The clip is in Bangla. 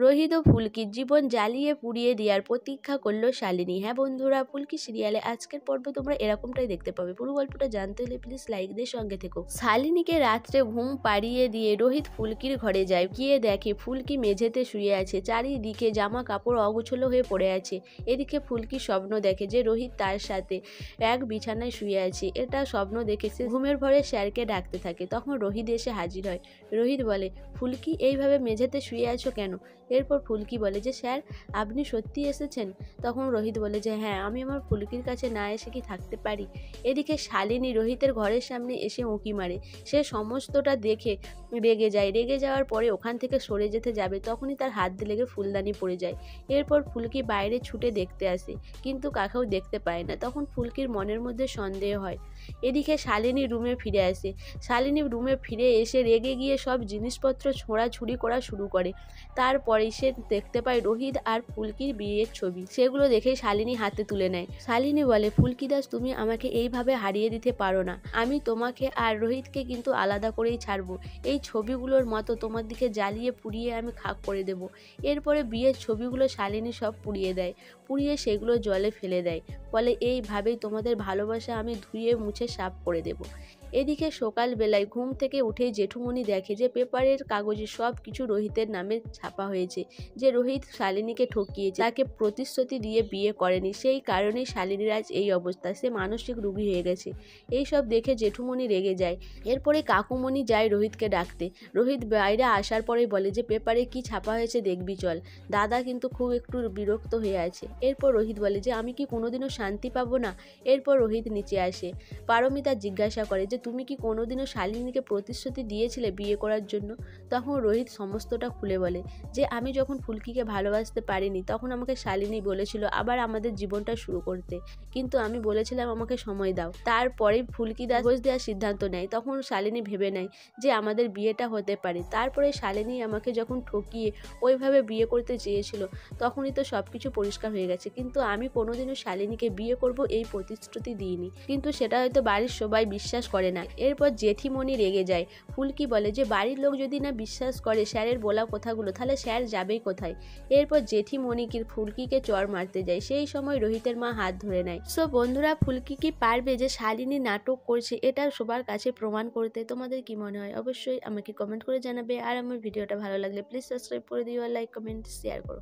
রোহিত ও ফুলকির জীবন জ্বালিয়ে পুড়িয়ে দেওয়ার প্রতীক্ষা করলো শালিনী। হ্যাঁ বন্ধুরা, ফুলকি সিরিয়ালে আজকের পর্ব তোমরা এরকমটাই দেখতে পাবে। পুরো গল্পটা জানতে হলে প্লিজ লাইক দিয়ে সঙ্গে থেকো। শালিনীকে রাত্রে ঘুম পাড়িয়ে দিয়ে রোহিত ফুলকির ঘরে যায়। গিয়ে দেখে ফুলকি মেঝেতে শুয়ে আছে, চারিদিকে জামা কাপড় অগুছলো হয়ে পড়ে আছে। এদিকে ফুলকি স্বপ্ন দেখে যে রোহিত তার সাথে এক বিছানায় শুয়ে আছে। এটা স্বপ্ন দেখে সে ঘুমের ভরে স্যারকে ডাকতে থাকে। তখন রোহিত এসে হাজির হয়। রোহিত বলে, ফুলকি এইভাবে মেঝেতে শুয়ে আছো কেন? এরপর ফুলকি বলে যে স্যার, আপনি সত্যি এসেছেন? তখন রোহিত বলে যে হ্যাঁ, আমি আমার ফুলকির কাছে না এসে কি থাকতে পারি? এদিকে শালিনী রোহিতের ঘরের সামনে এসে উঁকি মারে। সে সমস্তটা দেখে রেগে যায়। রেগে যাওয়ার পরে ওখান থেকে সরে যেতে যাবে, তখনই তার হাত লেগে ফুলদানি পড়ে যায়। এরপর ফুলকি বাইরে ছুটে দেখতে আসে, কিন্তু কাকেও দেখতে পায় না। তখন ফুলকির মনের মধ্যে সন্দেহ হয়। এদিকে শালিনী রুমে ফিরে আসে। শালিনী রুমে ফিরে এসে রেগে গিয়ে সব জিনিসপত্র ছোঁড়াছুড়ি করা শুরু করে। তারপরে সে দেখতে পায় রোহিত আর ফুলকির বিয়ের ছবি। সেগুলো দেখে শালিনী হাতে তুলে নেয়। শালিনী বলে, ফুলকি দাস, তুমি আমাকে এইভাবে হারিয়ে দিতে পারো না। আমি তোমাকে আর রোহিতকে কিন্তু আলাদা করেই ছাড়বো। এই ছবিগুলোর মতো তোমার দিকে জ্বালিয়ে পুড়িয়ে আমি খাক করে দেব। এরপরে বিয়ের ছবিগুলো শালিনী সব পুড়িয়ে দেয়। পুড়িয়ে সেগুলো জলে ফেলে দেয়। বলে, এইভাবেই তোমাদের ভালোবাসা আমি ধুয়ে মুছে সাফ করে দেব। এদিকে সকালবেলায় ঘুম থেকে উঠেই জেঠুমনি দেখে যে পেপারের কাগজে সব কিছু রোহিতের নামে ছাপা হয়েছে। যে রোহিত শালিনীকে ঠকিয়েছে, তাকে প্রতিশ্রুতি দিয়ে বিয়ে করেনি, সেই কারণেই শালিনীর আজ এই অবস্থা। সে মানসিক রোগী হয়ে গেছে। এইসব দেখে জেঠুমনি রেগে যায়। এরপরে কাকুমণি যায় রোহিতকে ডাকতে। রোহিত বাইরে আসার পরে বলে যে পেপারে কি ছাপা হয়েছে দেখবি চল। দাদা কিন্তু খুব একটু বিরক্ত হয়ে আছে। এরপর রোহিত বলে যে আমি কি কোনোদিনও শান্তি পাবো না? এরপর রোহিত নিচে আসে। পারমিতা জিজ্ঞাসা করে যে তুমি কি কোনোদিনও শালিনীকে প্রতিশ্রুতি দিয়েছিলে বিয়ে করার জন্য? তখন রোহিত সমস্তটা খুলে বলে যে আমি যখন ফুলকিকে ভালোবাসতে পারিনি, তখন আমাকে শালিনী বলেছিল আবার আমাদের জীবনটা শুরু করতে, কিন্তু আমি বলেছিলাম আমাকে সময় দাও। তারপরে ফুলকি ডিভোর্স দেওয়ার সিদ্ধান্ত নেয়। তখন শালিনী ভেবে নেয় যে আমাদের বিয়েটা হতে পারে। তারপরে শালিনী আমাকে যখন ঠকিয়ে ওইভাবে বিয়ে করতে চেয়েছিল, তখনই তো সব কিছু পরিষ্কার হয়ে গেছে। কিন্তু আমি কোনোদিনও শালিনীকে বিয়ে করব এই প্রতিশ্রুতি দিইনি, কিন্তু সেটা হয়তো বাড়ির সবাই বিশ্বাস করে না। এরপর জেঠিমণি রেগে যায়। ফুলকি বলে যে বাড়ির লোক যদি না বিশ্বাস করে স্যারের বলা কথাগুলো, তাহলে স্যার যাবেই কোথায়? এরপর জেঠিমণিকে ফুলকিকে চড় মারতে যায়। সেই সময় রোহিতের মা হাত ধরে নেয়। সো বন্ধুরা, ফুলকি কি পারবে যে শালিনী নাটক করছে এটা সবার কাছে প্রমাণ করতে? তোমাদের কি মনে হয় অবশ্যই আমাকে কমেন্ট করে জানাবে। আর আমার ভিডিওটা ভালো লাগলে প্লিজ সাবস্ক্রাইব করে দিও আর লাইক কমেন্ট শেয়ার করো।